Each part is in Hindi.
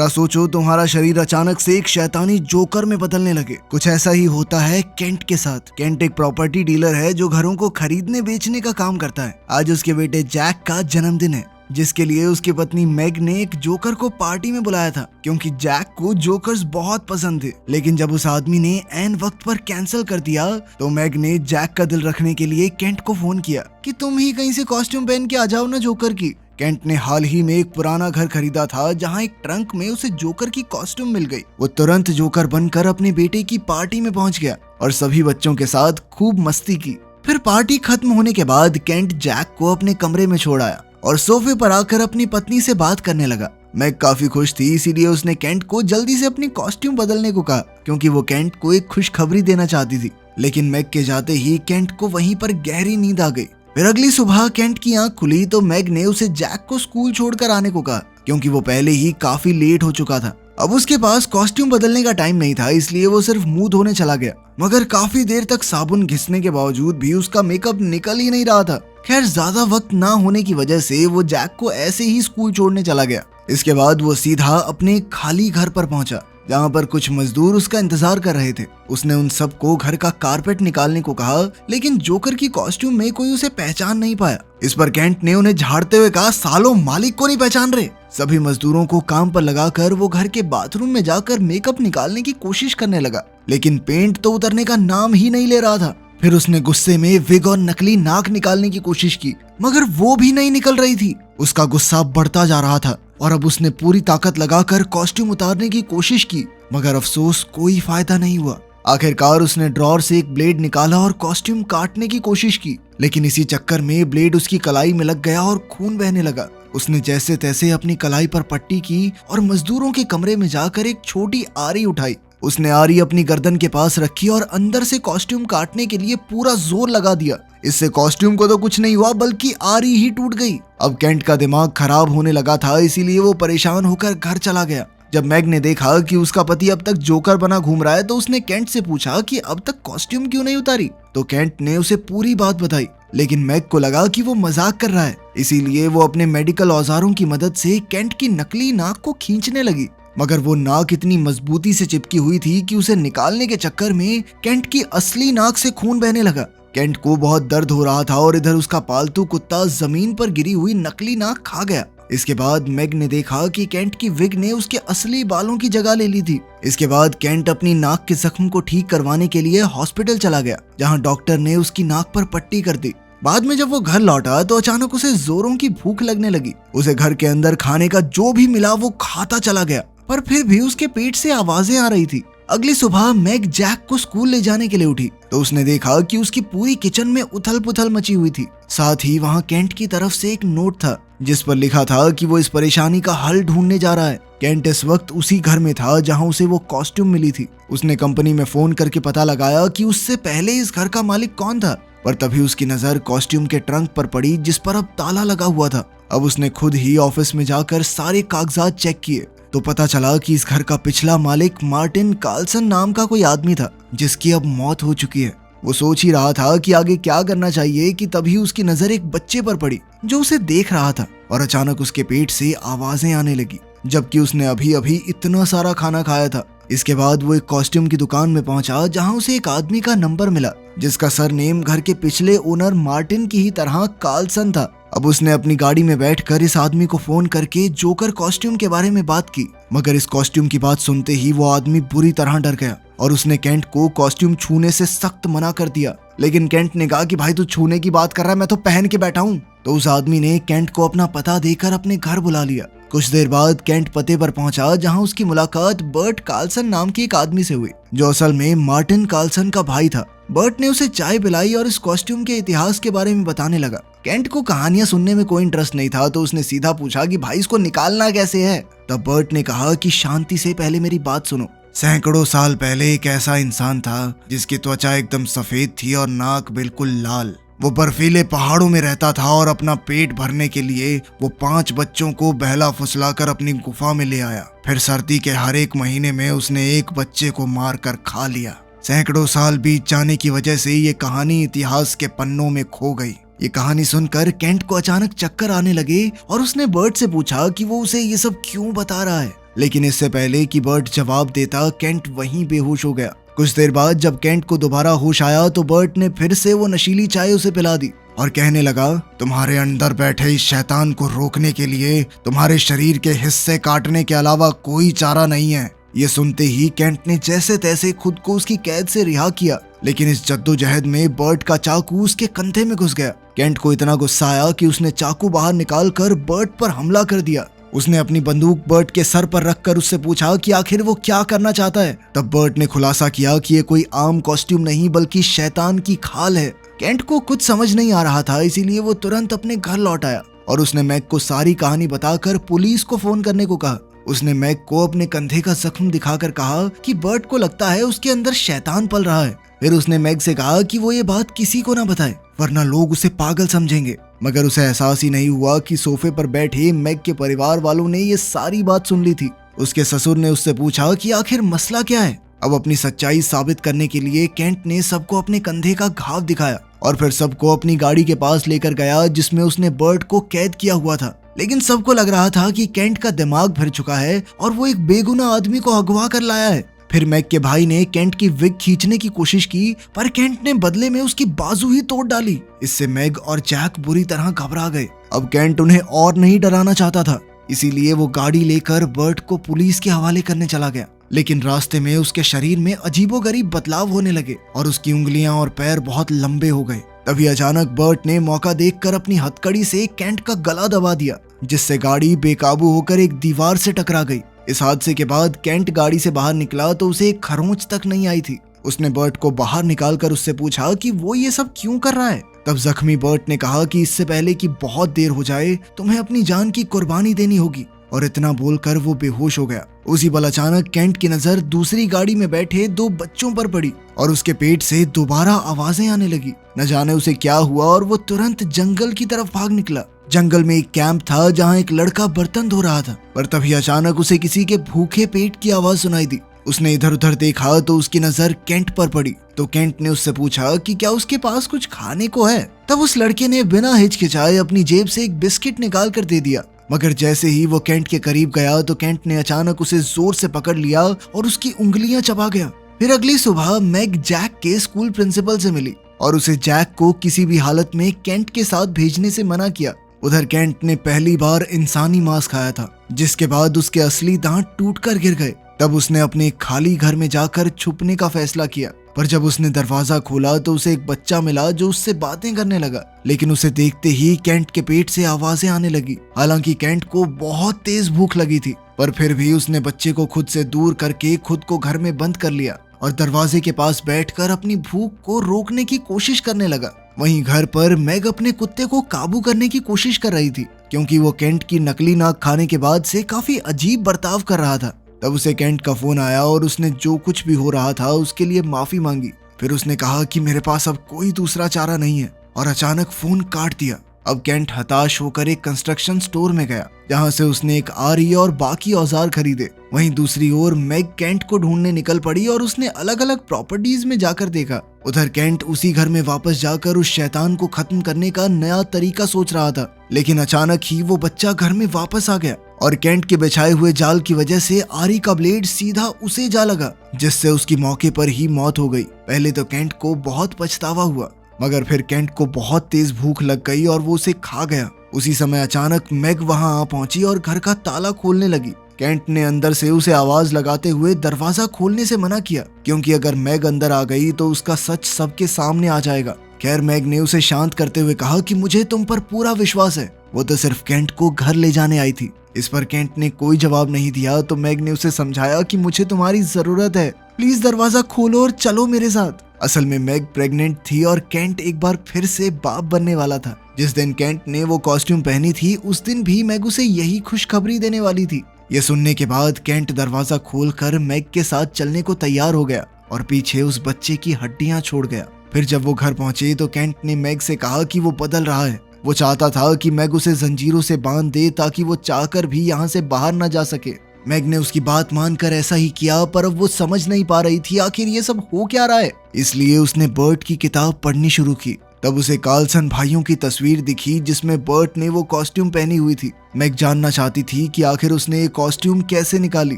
जरा सोचो, तुम्हारा शरीर अचानक से एक शैतानी जोकर में बदलने लगे। कुछ ऐसा ही होता है केंट के साथ। केंट एक प्रॉपर्टी डीलर है जो घरों को खरीदने बेचने का काम करता है। आज उसके बेटे जैक का जन्मदिन है, जिसके लिए उसकी पत्नी मैग ने एक जोकर को पार्टी में बुलाया था, क्योंकि जैक को जोकर्स बहुत पसंद थे। लेकिन जब उस आदमी ने ऐन वक्त पर कैंसिल कर दिया तो मैग ने जैक का दिल रखने के लिए केंट को फोन किया कि तुम ही कहीं से कॉस्ट्यूम पहन के आ जाओ ना जोकर की। केंट ने हाल ही में एक पुराना घर खरीदा था, जहां एक ट्रंक में उसे जोकर की कॉस्ट्यूम मिल गई। वो तुरंत जोकर बनकर अपने बेटे की पार्टी में पहुंच गया और सभी बच्चों के साथ खूब मस्ती की। फिर पार्टी खत्म होने के बाद केंट जैक को अपने कमरे में छोड़ आया और सोफे पर आकर अपनी पत्नी से बात करने लगा। मैग काफी खुश थी, इसीलिए उसने केंट को जल्दी से अपनी कॉस्ट्यूम बदलने को कहा, क्योंकि वो केंट को एक खुशखबरी देना चाहती थी। लेकिन मैग के जाते ही केंट को वहीं पर गहरी नींद आ गई। फिर अगली सुबह केंट की आंख खुली तो मैग ने उसे जैक को स्कूल छोड़कर आने को कहा, क्योंकि वो पहले ही काफी लेट हो चुका था। अब उसके पास कॉस्ट्यूम बदलने का टाइम नहीं था, इसलिए वो सिर्फ मुंह धोने चला गया। मगर काफी देर तक साबुन घिसने के बावजूद भी उसका मेकअप निकल ही नहीं रहा था। खैर, ज्यादा वक्त ना होने की वजह से वो जैक को ऐसे ही स्कूल छोड़ने चला गया। इसके बाद वो सीधा अपने खाली घर पर पहुंचा, जहाँ पर कुछ मजदूर उसका इंतजार कर रहे थे। उसने उन सबको घर का कारपेट निकालने को कहा, लेकिन जोकर की कॉस्ट्यूम में कोई उसे पहचान नहीं पाया। इस पर केंट ने उन्हें झाड़ते हुए कहा, सालों मालिक को नहीं पहचान रहे। सभी मजदूरों को काम पर लगाकर वो घर के बाथरूम में जाकर मेकअप निकालने की कोशिश करने लगा, लेकिन पेंट तो उतरने का नाम ही नहीं ले रहा था। फिर उसने गुस्से में विग और नकली नाक निकालने की कोशिश की, मगर वो भी नहीं निकल रही थी। उसका गुस्सा बढ़ता जा रहा था और अब उसने पूरी ताकत लगाकर कॉस्ट्यूम उतारने की कोशिश की, मगर अफसोस कोई फायदा नहीं हुआ। आखिरकार उसने ड्रॉर से एक ब्लेड निकाला और कॉस्ट्यूम काटने की कोशिश की, लेकिन इसी चक्कर में ब्लेड उसकी कलाई में लग गया और खून बहने लगा। उसने जैसे तैसे अपनी कलाई पर पट्टी की और मजदूरों के कमरे में जाकर एक छोटी आरी उठाई। उसने आरी अपनी गर्दन के पास रखी और अंदर से कॉस्ट्यूम काटने के लिए पूरा जोर लगा दिया। इससे कॉस्ट्यूम को तो कुछ नहीं हुआ, बल्कि आरी ही टूट गई। अब केंट का दिमाग खराब होने लगा था, इसीलिए वो परेशान होकर घर चला गया। जब मैग ने देखा कि उसका पति अब तक जोकर बना घूम रहा है, तो उसने केंट से पूछा कि अब तक कॉस्ट्यूम क्यों नहीं उतारी। तो केंट ने उसे पूरी बात बताई, लेकिन मैग को लगा कि वो मजाक कर रहा है, इसीलिए वो अपने मेडिकल औजारों की मदद से केंट की नकली नाक को खींचने लगी। मगर वो नाक इतनी मजबूती से चिपकी हुई थी कि उसे निकालने के चक्कर में केंट की असली नाक से खून बहने लगा। केंट को बहुत दर्द हो रहा था और इधर उसका पालतू कुत्ता जमीन पर गिरी हुई नकली नाक खा गया। इसके बाद मैग ने देखा कि केंट की विग ने उसके असली बालों की जगह ले ली थी। इसके बाद केंट अपनी नाक के जख्म को ठीक करवाने के लिए हॉस्पिटल चला गया, जहां डॉक्टर ने उसकी नाक पर पट्टी कर दी। बाद में जब वो घर लौटा तो अचानक उसे जोरों की भूख लगने लगी। उसे घर के अंदर खाने का जो भी मिला वो खाता चला गया, पर फिर भी उसके पेट से आवाजें आ रही थी। अगली सुबह मैग जैक को स्कूल ले जाने के लिए उठी तो उसने देखा कि उसकी पूरी किचन में उथल पुथल मची हुई थी। साथ ही वहाँ केंट की तरफ से एक नोट था, जिस पर लिखा था कि वो इस परेशानी का हल ढूंढने जा रहा है। केंट इस वक्त उसी घर में था जहाँ उसे वो कॉस्ट्यूम मिली थी। उसने कंपनी में फोन करके पता लगाया कि उससे पहले इस घर का मालिक कौन था, पर तभी उसकी नजर कॉस्ट्यूम के ट्रंक पर पड़ी, जिस पर अब ताला लगा हुआ था। अब उसने खुद ही ऑफिस में जाकर सारे कागजात चेक किए तो पता चला कि इस घर का पिछला मालिक मार्टिन कार्लसन नाम का कोई आदमी था, जिसकी अब मौत हो चुकी है। वो सोच ही रहा था कि आगे क्या करना चाहिए कि तभी उसकी नजर एक बच्चे पर पड़ी जो उसे देख रहा था, और अचानक उसके पेट से आवाजें आने लगी, जबकि उसने अभी अभी इतना सारा खाना खाया था। इसके बाद वो एक कॉस्ट्यूम की दुकान में पहुंचा, जहां उसे एक आदमी का नंबर मिला, जिसका सरनेम घर के पिछले ओनर मार्टिन की ही तरह कार्लसन था। अब उसने अपनी गाड़ी में बैठकर इस आदमी को फोन करके जोकर कॉस्ट्यूम के बारे में बात की, मगर इस कॉस्ट्यूम की बात सुनते ही वो आदमी बुरी तरह डर गया और उसने केंट को कॉस्ट्यूम छूने से सख्त मना कर दिया। लेकिन केंट ने कहा कि भाई तू छूने की बात कर रहा है, मैं तो पहन के बैठा हूँ। तो उस आदमी ने केंट को अपना पता देकर अपने घर बुला लिया। कुछ देर बाद केंट पते पर पहुंचा, जहां उसकी मुलाकात बर्ट कार्लसन नाम के एक आदमी से हुई, जो असल में मार्टिन कार्लसन का भाई था। बर्ट ने उसे चाय पिलाई और इस कॉस्ट्यूम के इतिहास के बारे में बताने लगा। केंट को कहानियां सुनने में कोई इंटरेस्ट नहीं था, तो उसने सीधा पूछा कि भाई इसको निकालना कैसे है। तब बर्ट ने कहा कि शांति से पहले मेरी बात सुनो। सैकड़ों साल पहले एक ऐसा इंसान था जिसकी त्वचा एकदम सफेद थी और नाक बिल्कुल लाल। वो बर्फीले पहाड़ों में रहता था और अपना पेट भरने के लिए वो 5 बच्चों को बहला फुसलाकर अपनी गुफा में ले आया। फिर सर्दी के हर एक महीने में उसने एक बच्चे को मार कर खा लिया। सैकड़ों साल बीत जाने की वजह से ये कहानी इतिहास के पन्नों में खो गई। ये कहानी सुनकर केंट को अचानक चक्कर आने लगे और उसने बर्ट से पूछा कि वो उसे ये सब क्यों बता रहा है। लेकिन इससे पहले कि बर्ट जवाब देता केंट वहीं बेहोश हो गया। कुछ देर बाद जब केंट को दोबारा होश आया तो बर्ट ने फिर से वो नशीली चाय उसे पिला दी और कहने लगा, तुम्हारे अंदर बैठे इस शैतान को रोकने के लिए तुम्हारे शरीर के हिस्से काटने के अलावा कोई चारा नहीं है। ये सुनते ही केंट ने जैसे तैसे खुद को उसकी कैद से रिहा किया, लेकिन इस जद्दोजहद में बर्ट का चाकू उसके कंधे में घुस गया। केंट को इतना गुस्सा आया कि उसने चाकू बाहर निकाल कर बर्ट पर हमला कर दिया। उसने अपनी बंदूक बर्ट के सर पर रखकर उससे पूछा कि आखिर वो क्या करना चाहता है। तब बर्ट ने खुलासा किया कि ये कोई आम कॉस्ट्यूम नहीं बल्कि शैतान की खाल है। केंट को कुछ समझ नहीं आ रहा था, इसीलिए वो तुरंत अपने घर लौट आया और उसने मैग को सारी कहानी बताकर पुलिस को फोन करने को कहा। उसने मैग को अपने कंधे का जख्म दिखाकर कहा कि बर्ट को लगता है उसके अंदर शैतान पल रहा है। फिर उसने मैग से कहा कि वो ये बात किसी को ना बताए वरना लोग उसे पागल समझेंगे। मगर उसे एहसास ही नहीं हुआ कि सोफे पर बैठे मैग के परिवार वालों ने ये सारी बात सुन ली थी। उसके ससुर ने उससे पूछा कि आखिर मसला क्या है। अब अपनी सच्चाई साबित करने के लिए केंट ने सबको अपने कंधे का घाव दिखाया और फिर सबको अपनी गाड़ी के पास लेकर गया जिसमें उसने बर्ट को कैद किया हुआ था। लेकिन सबको लग रहा था कि केंट का दिमाग भर चुका है और वो एक बेगुनाह आदमी को अगवा कर लाया है। फिर मैग के भाई ने केंट की विग खींचने की कोशिश की, पर केंट ने बदले में उसकी बाजू ही तोड़ डाली। इससे मैग और जैक बुरी तरह घबरा गए। अब केंट उन्हें और नहीं डराना चाहता था, इसीलिए वो गाड़ी लेकर बर्ट को पुलिस के हवाले करने चला गया। लेकिन रास्ते में उसके शरीर में अजीबोगरीब बदलाव होने लगे और उसकी उंगलियां और पैर बहुत लंबे हो गए। तभी अचानक बर्ट ने मौका देखकर अपनी हथकड़ी से केंट का गला दबा दिया, जिससे गाड़ी बेकाबू होकर एक दीवार से टकरा गई। इस हादसे के बाद केंट गाड़ी से बाहर निकला तो उसे एक खरोंच तक नहीं आई थी। उसने बर्ट को बाहर निकालकर उससे पूछा कि वो ये सब क्यों कर रहा है। तब जख्मी बर्ट ने कहा कि इससे पहले कि बहुत देर हो जाए तुम्हें अपनी जान की कुर्बानी देनी होगी, और इतना बोलकर वो बेहोश हो गया। उसी पल अचानक केंट की नजर दूसरी गाड़ी में बैठे 2 बच्चों पर पड़ी और उसके पेट से दोबारा आवाजें आने लगी। न जाने उसे क्या हुआ और वो तुरंत जंगल की तरफ भाग निकला। जंगल में एक कैंप था जहाँ एक लड़का बर्तन धो रहा था, पर तभी अचानक उसे किसी के भूखे पेट की आवाज सुनाई दी। उसने इधर उधर देखा तो उसकी नजर केंट पर पड़ी। तो केंट ने उससे पूछा कि क्या उसके पास कुछ खाने को है। तब उस लड़के ने बिना हिचकिचाए अपनी जेब से एक बिस्किट निकाल कर दे दिया। मगर जैसे ही वो केंट के करीब गया तो केंट ने अचानक उसे जोर से पकड़ लिया और उसकी उंगलियां चबा गया। फिर अगली सुबह मैग जैक के स्कूल प्रिंसिपल से मिली और उसे जैक को किसी भी हालत में केंट के साथ भेजने से मना किया। उधर केंट ने पहली बार इंसानी मांस खाया था, जिसके बाद उसके असली दांत टूटकर गिर गए। तब उसने अपने खाली घर में जाकर छुपने का फैसला किया, पर जब उसने दरवाजा खोला तो उसे एक बच्चा मिला जो उससे बातें करने लगा। लेकिन उसे देखते ही केंट के पेट से आवाजें आने लगी। हालांकि केंट को बहुत तेज भूख लगी थी, पर फिर भी उसने बच्चे को खुद से दूर करके खुद को घर में बंद कर लिया और दरवाजे के पास बैठकर अपनी भूख को रोकने की कोशिश करने लगा। वहीं घर पर मैग अपने कुत्ते को काबू करने की कोशिश कर रही थी, क्योंकि वो केंट की नकली नाक खाने के बाद से काफी अजीब बर्ताव कर रहा था। तब उसे केंट का फोन आया और उसने जो कुछ भी हो रहा था उसके लिए माफी मांगी। फिर उसने कहा कि मेरे पास अब कोई दूसरा चारा नहीं है, और अचानक फोन काट दिया। अब केंट हताश होकर एक कंस्ट्रक्शन स्टोर में गया, जहां से उसने एक आरी और बाकी औजार खरीदे। वहीं दूसरी ओर मैग केंट को ढूंढने निकल पड़ी और उसने अलग अलग प्रॉपर्टीज में जाकर देखा। उधर केंट उसी घर में वापस जाकर उस शैतान को खत्म करने का नया तरीका सोच रहा था। लेकिन अचानक ही वो बच्चा घर में वापस आ गया और केंट के बिछाए हुए जाल की वजह से आरी का ब्लेड सीधा उसे जा लगा, जिससे उसकी मौके पर ही मौत हो गई। पहले तो केंट को बहुत पछतावा हुआ, मगर फिर केंट को बहुत तेज भूख लग गई और वो उसे खा गया। उसी समय अचानक मैग वहां आ पहुंची और घर का ताला खोलने लगी। केंट ने अंदर से उसे आवाज लगाते हुए दरवाजा खोलने से मना किया, क्योंकि अगर मैग अंदर आ गई तो उसका सच सबके सामने आ जाएगा। खैर मैग ने उसे शांत करते हुए कहा कि मुझे तुम पर पूरा विश्वास है, वो तो सिर्फ केंट को घर ले जाने आई थी। इस पर केंट ने कोई जवाब नहीं दिया तो मैग ने उसे समझाया कि मुझे तुम्हारी जरूरत है, प्लीज दरवाजा खोलो और चलो मेरे साथ। असल में मैग प्रेग्नेंट थी और केंट एक बार फिर से बाप बनने वाला था। जिस दिन केंट ने वो कॉस्ट्यूम पहनी थी उस दिन भी मैग उसे यही खुशखबरी देने वाली थी। ये सुनने के बाद केंट दरवाजा खोलकर मैग के साथ चलने को तैयार हो गया और पीछे उस बच्चे की हड्डियां छोड़ गया। फिर जब वो घर पहुंचे तो केंट ने मैग से कहा कि वो बदल रहा है। वो चाहता था कि मैग उसे जंजीरों से बांध दे ताकि वो चाहकर भी यहाँ से बाहर न जा सके। मैग ने उसकी बात मानकर ऐसा ही किया, पर अब वो समझ नहीं पा रही थी आखिर ये सब हो क्या रहा है। इसलिए उसने बर्ट की किताब पढ़नी शुरू की। तब उसे कार्लसन भाइयों की तस्वीर दिखी जिसमें बर्ट ने वो कॉस्ट्यूम पहनी हुई थी। मैग जानना चाहती थी कि आखिर उसने ये कॉस्ट्यूम कैसे निकाली,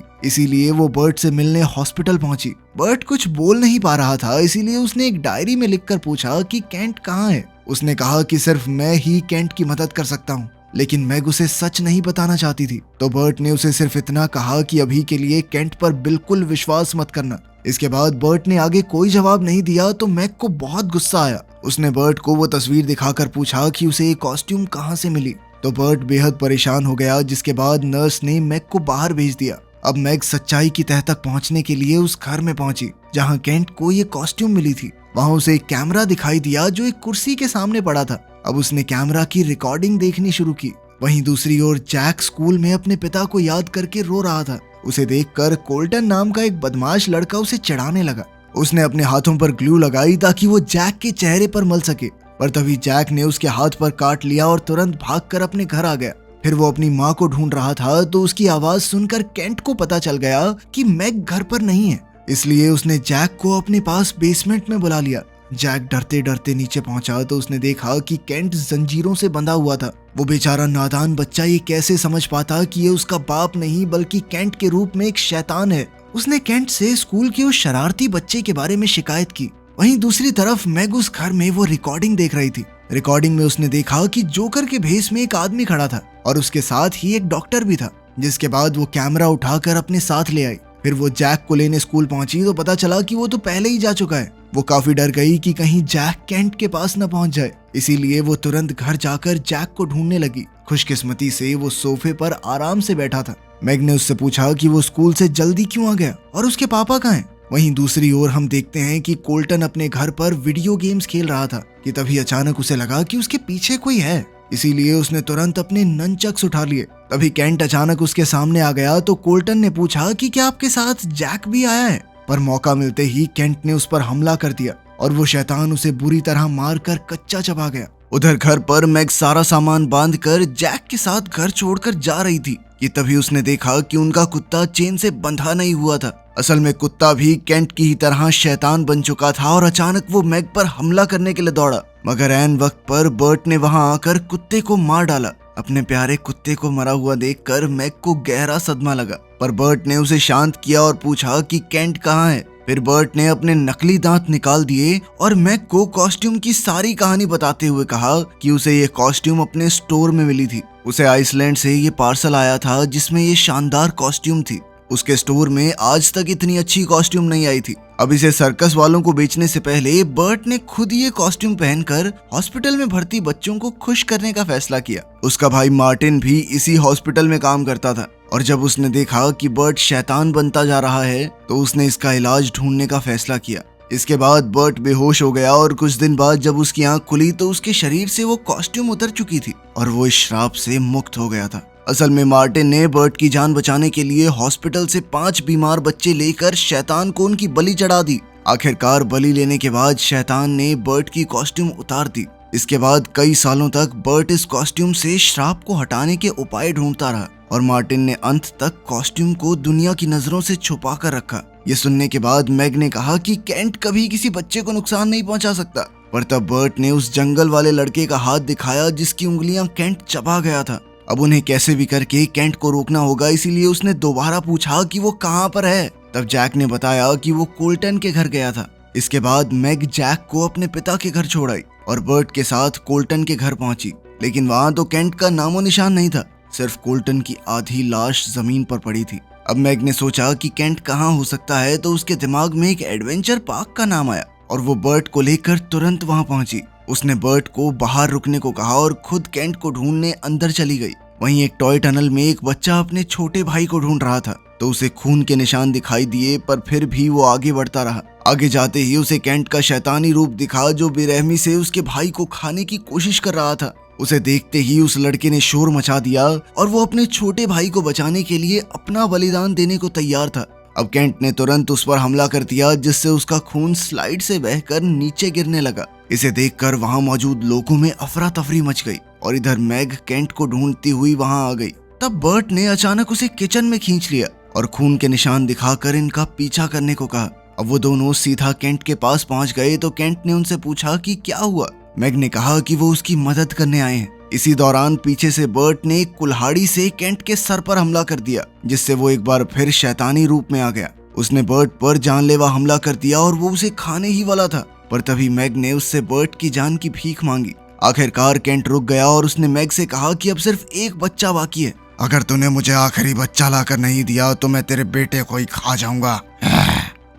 इसीलिए वो बर्ट से मिलने हॉस्पिटल पहुंची। बर्ट कुछ बोल नहीं पा रहा था, इसीलिए उसने एक डायरी में लिखकर पूछा कि केंट कहाँ है। उसने कहा कि सिर्फ मैं ही केंट की मदद कर सकता हूँ, लेकिन मैग उसे सच नहीं बताना चाहती थी। तो बर्ट ने उसे सिर्फ इतना कहा कि अभी के लिए केंट पर बिल्कुल विश्वास मत करना। इसके बाद बर्ट ने आगे कोई जवाब नहीं दिया तो मैग को बहुत गुस्सा आया। उसने बर्ट को वो तस्वीर दिखाकर पूछा कि उसे ये कॉस्ट्यूम कहाँ से मिली। तो बर्ट बेहद परेशान हो गया, जिसके बाद नर्स ने मैग को बाहर भेज दिया। अब मैग सच्चाई की तह तक पहुंचने के लिए उस घर में पहुंची जहां केंट को ये कॉस्ट्यूम मिली थी। वहां उसे एक कैमरा दिखाई दिया जो एक कुर्सी के सामने पड़ा था। अब उसने कैमरा की रिकॉर्डिंग देखनी शुरू की। वहीं दूसरी ओर जैक स्कूल में अपने पिता को याद करके रो रहा था। उसे देखकर कोल्टन नाम का एक बदमाश लड़का उसे चिढ़ाने लगा। उसने अपने हाथों पर ग्लू लगाई ताकि वो जैक के चेहरे पर मल सके, पर तभी जैक ने उसके हाथ पर काट लिया और तुरंत भागकर अपने घर आ गया। फिर वो अपनी माँ को ढूंढ रहा था तो उसकी आवाज सुनकर केंट को पता चल गया कि मैग घर पर नहीं है, इसलिए उसने जैक को अपने पास बेसमेंट में बुला लिया। जैक डरते डरते नीचे पहुंचा तो उसने देखा कि केंट जंजीरों से बंधा हुआ था। वो बेचारा नादान बच्चा ये कैसे समझ पाता कि ये उसका बाप नहीं बल्कि केंट के रूप में एक शैतान है। उसने केंट से स्कूल के उस शरारती बच्चे के बारे में शिकायत की। वहीं दूसरी तरफ मैग उस घर में वो रिकॉर्डिंग देख रही थी। रिकॉर्डिंग में उसने देखा कि जोकर के भेष में एक आदमी खड़ा था और उसके साथ ही एक डॉक्टर भी था, जिसके बाद वो कैमरा उठाकर अपने साथ ले आई। फिर वो जैक को लेने स्कूल पहुंची तो पता चला कि वो तो पहले ही जा चुका है। वो काफी डर गई कि कहीं जैक केंट के पास न पहुंच जाए, इसीलिए वो तुरंत घर जाकर जैक को ढूंढने लगी। खुशकिस्मती से वो सोफे पर आराम से बैठा था। मैग ने उससे पूछा कि वो स्कूल से जल्दी क्यों आ गया और उसके पापा कहाँ हैं। वहीं दूसरी ओर हम देखते हैं कि कोल्टन अपने घर पर वीडियो गेम्स खेल रहा था कि तभी अचानक उसे लगा कि उसके पीछे कोई है, इसीलिए उसने तुरंत अपने ननचक्स उठा लिए। तभी केंट अचानक उसके सामने आ गया तो कोल्टन ने पूछा कि क्या आपके साथ जैक भी आया है, पर मौका मिलते ही केंट ने उस पर हमला कर दिया और वो शैतान उसे बुरी तरह मारकर कच्चा चबा गया। उधर घर पर मैग सारा सामान बांधकर जैक के साथ घर छोड़कर जा रही थी कि तभी उसने देखा कि उनका कुत्ता चेन से बंधा नहीं हुआ था। असल में कुत्ता भी केंट की ही तरह शैतान बन चुका था और अचानक वो मैग पर हमला करने के लिए दौड़ा, मगर ऐन वक्त पर बर्ट ने वहां आकर कुत्ते को मार डाला। अपने प्यारे कुत्ते को मरा हुआ देखकर मैग को गहरा सदमा लगा, पर बर्ट ने उसे शांत किया और पूछा कि केंट कहाँ है। फिर बर्ट ने अपने नकली दांत निकाल दिए और मैग को कॉस्ट्यूम की सारी कहानी बताते हुए कहा कि उसे ये कॉस्ट्यूम अपने स्टोर में मिली थी। उसे आइसलैंड से ये पार्सल आया था जिसमें ये शानदार कॉस्ट्यूम थी। उसके स्टोर में आज तक इतनी अच्छी कॉस्ट्यूम नहीं आई थी। अब इसे सर्कस वालों को बेचने से पहले बर्ट ने खुद ये कॉस्ट्यूम पहनकर हॉस्पिटल में भर्ती बच्चों को खुश करने का फैसला किया। उसका भाई मार्टिन भी इसी हॉस्पिटल में काम करता था और जब उसने देखा कि बर्ट शैतान बनता जा रहा है तो उसने इसका इलाज ढूंढने का फैसला किया। इसके बाद बर्ट बेहोश हो गया और कुछ दिन बाद जब उसकी आंख खुली तो उसके शरीर से वो कॉस्ट्यूम उतर चुकी थी और वो इस श्राप से मुक्त हो गया था। असल में मार्टिन ने बर्ट की जान बचाने के लिए हॉस्पिटल से 5 बीमार बच्चे लेकर शैतान को उनकी बलि चढ़ा दी। आखिरकार बलि लेने के बाद शैतान ने बर्ट की कॉस्ट्यूम उतार दी। इसके बाद कई सालों तक बर्ट इस कॉस्ट्यूम से श्राप को हटाने के उपाय ढूंढता रहा और मार्टिन ने अंत तक कॉस्ट्यूम को दुनिया की नजरों से छुपा कर रखा। ये सुनने के बाद मैग ने कहा कि केंट कभी किसी बच्चे को नुकसान नहीं पहुंचा सकता, पर तब बर्ट ने उस जंगल वाले लड़के का हाथ दिखाया जिसकी उंगलियां केंट चबा गया था। अब उन्हें कैसे भी करके केंट को रोकना होगा, इसीलिए उसने दोबारा पूछा कि वो कहाँ पर है। तब जैक ने बताया कि वो कोल्टन के घर गया था। इसके बाद मैग जैक को अपने पिता के घर छोड़ आई और बर्ट के साथ कोल्टन के घर पहुंची, लेकिन वहां तो केंट का नामो निशान नहीं था, सिर्फ कोल्टन की आधी लाश जमीन पर पड़ी थी। अब मैग ने सोचा कि केंट कहाँ हो सकता है तो उसके दिमाग में एक एडवेंचर पार्क का नाम आया और वो बर्ट को लेकर तुरंत वहां पहुंची। उसने बर्ट को बाहर रुकने को कहा और खुद केंट को ढूंढने अंदर चली गई। वहीं एक टॉय टनल में एक बच्चा अपने छोटे भाई को ढूंढ रहा था तो उसे खून के निशान दिखाई दिए, पर फिर भी वो आगे बढ़ता रहा। आगे जाते ही उसे केंट का शैतानी रूप दिखा जो बेरहमी से उसके भाई को खाने की कोशिश कर रहा था। उसे देखते ही उस लड़के ने शोर मचा दिया और वो अपने छोटे भाई को बचाने के लिए अपना बलिदान देने को तैयार था। अब केंट ने तुरंत उस पर हमला कर दिया जिससे उसका खून स्लाइड से बहकर नीचे गिरने लगा। इसे देखकर वहां मौजूद लोगों में अफरा तफरी मच गई और इधर मैग केंट को ढूंढती हुई वहां आ गई। तब बर्ट ने अचानक उसे किचन में खींच लिया और खून के निशान दिखाकर इनका पीछा करने को कहा। अब वो दोनों सीधा केंट के पास पहुंच गए तो केंट ने उनसे पूछा कि क्या हुआ। मैग ने कहा कि वो उसकी मदद करने आए हैं। इसी दौरान पीछे से बर्ट ने एक कुल्हाड़ी से केंट के सर पर हमला कर दिया, जिससे वो एक बार फिर शैतानी रूप में आ गया। उसने बर्ट पर जानलेवा हमला कर दिया और वो उसे खाने ही वाला था, पर तभी मैग ने उससे बर्ट की जान की भीख मांगी। आखिरकार केंट रुक गया और उसने मैग से कहा कि अब सिर्फ एक बच्चा बाकी है। अगर तूने मुझे आखिरी बच्चा लाकर नहीं दिया तो मैं तेरे बेटे को ही खा जाऊंगा।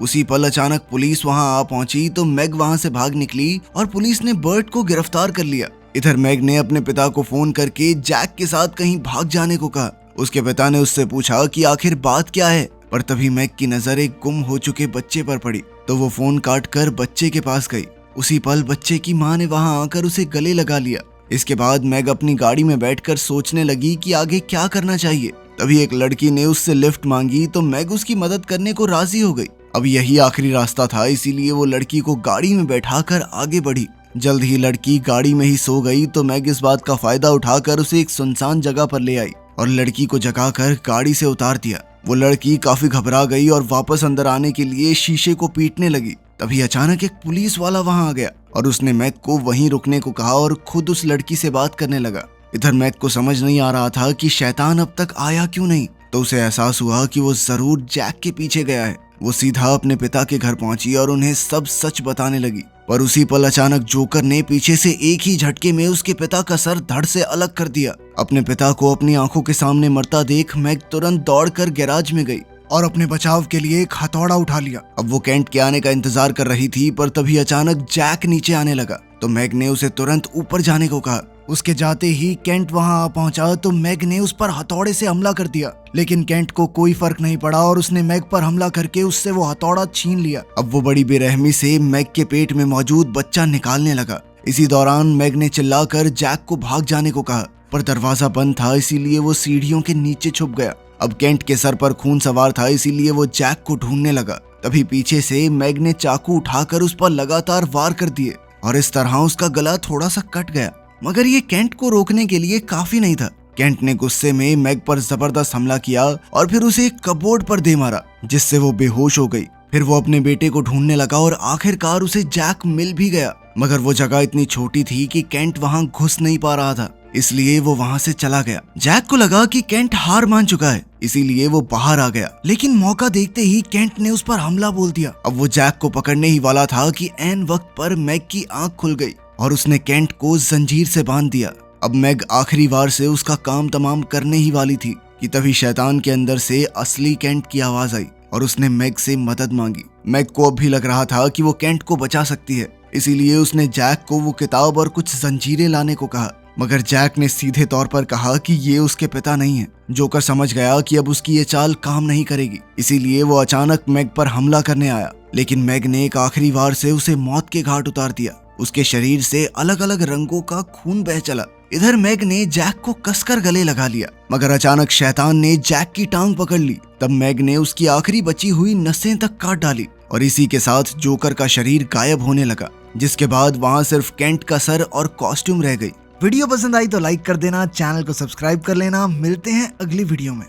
उसी पल अचानक पुलिस वहां आ पहुंची तो मैग वहां से भाग निकली और पुलिस ने बर्ट को गिरफ्तार कर लिया। इधर मैग ने अपने पिता को फोन करके जैक के साथ कहीं भाग जाने को कहा। उसके पिता ने उससे पूछा कि आखिर बात क्या है, पर तभी मैग की नजर एक गुम हो चुके बच्चे पर पड़ी तो वो फोन काट कर बच्चे के पास गई। उसी पल बच्चे की माँ ने वहां आकर उसे गले लगा लिया। इसके बाद मैग अपनी गाड़ी में बैठकर सोचने लगी कि आगे क्या करना चाहिए। तभी एक लड़की ने उससे लिफ्ट मांगी तो मैग उसकी मदद करने को राजी हो गई। अब यही आखिरी रास्ता था, इसीलिए वो लड़की को गाड़ी में बैठाकर आगे बढ़ी। जल्द ही लड़की गाड़ी में ही सो गई तो मैग इस बात का फायदा उठाकर उसे एक सुनसान जगह पर ले आई और लड़की को जगाकर गाड़ी से उतार दिया। वो लड़की काफी घबरा गई और वापस अंदर आने के लिए शीशे को पीटने लगी। तभी अचानक एक पुलिस वाला वहां आ गया और उसने मैग को वहीं रुकने को कहा और खुद उस लड़की से बात करने लगा। इधर मैग को समझ नहीं आ रहा था कि शैतान अब तक आया क्यों नहीं, तो उसे एहसास हुआ कि वो जरूर जैक के पीछे गया है। वो सीधा अपने पिता के घर पहुंची और उन्हें सब सच बताने लगी, पर उसी पल अचानक जोकर ने पीछे से एक ही झटके में उसके पिता का सर धड़ से अलग कर दिया। अपने पिता को अपनी आंखों के सामने मरता देख मैग तुरंत दौड़कर गैराज में गई और अपने बचाव के लिए एक हथौड़ा उठा लिया। अब वो केंट के आने का इंतजार कर रही थी, पर तभी अचानक जैक नीचे आने लगा तो मैग ने उसे तुरंत ऊपर जाने को कहा। उसके जाते ही केंट वहां आ पहुंचा तो मैग ने उस पर हथौड़े से हमला कर दिया, लेकिन केंट को कोई फर्क नहीं पड़ा और उसने मैग पर हमला करके उससे वो हथौड़ा छीन लिया। अब वो बड़ी बेरहमी से मैग के पेट में मौजूद बच्चा निकालने लगा। इसी दौरान मैग ने चिल्लाकर जैक को भाग जाने को कहा, पर दरवाजा बंद था, इसीलिए वो सीढ़ियों के नीचे छुप गया। अब केंट के सर पर खून सवार था, इसीलिए वो जैक को ढूंढने लगा। तभी पीछे से मैग ने चाकू उठाकर उस पर लगातार वार कर दिए और इस तरह उसका गला थोड़ा सा कट गया। मगर ये केंट को रोकने के लिए काफी नहीं था। केंट ने गुस्से में मैग पर जबरदस्त हमला किया और फिर उसे एक कपबोर्ड पर दे मारा, जिससे वो बेहोश हो गई। फिर वो अपने बेटे को ढूंढने लगा और आखिरकार उसे जैक मिल भी गया, मगर वो जगह इतनी छोटी थी कि केंट वहां घुस नहीं पा रहा था, इसलिए वो वहां से चला गया। जैक को लगा कि केंट हार मान चुका है, इसीलिए वो बाहर आ गया, लेकिन मौका देखते ही केंट ने उस पर हमला बोल दिया। अब वो जैक को पकड़ने ही वाला था कि ऐन वक्त पर मैग की आंख खुल गई और उसने केंट को जंजीर से बांध दिया। अब मैग आखिरी बार से उसका काम तमाम करने ही वाली थी कि तभी शैतान के अंदर से असली केंट की आवाज आई और उसने मैग से मदद मांगी। मैग को अब भी लग रहा था कि वो केंट को बचा सकती है, इसीलिए उसने जैक को वो किताब और कुछ जंजीरें लाने को कहा, मगर जैक ने सीधे तौर पर कहा कि ये उसके पिता नहीं है। जोकर समझ गया कि अब उसकी ये चाल काम नहीं करेगी, इसीलिए वो अचानक मैग पर हमला करने आया, लेकिन मैग ने एक आखिरी वार से उसे मौत के घाट उतार दिया। उसके शरीर से अलग अलग रंगों का खून बह चला। इधर मैग ने जैक को कसकर गले लगा लिया, मगर अचानक शैतान ने जैक की टांग पकड़ ली। तब मैग ने उसकी आखिरी बची हुई नसें तक काट डाली और इसी के साथ जोकर का शरीर गायब होने लगा, जिसके बाद वहां सिर्फ केंट का सर और कॉस्ट्यूम रह गई। वीडियो पसंद आई तो लाइक कर देना, चैनल को सब्सक्राइब कर लेना। मिलते हैं अगली वीडियो में।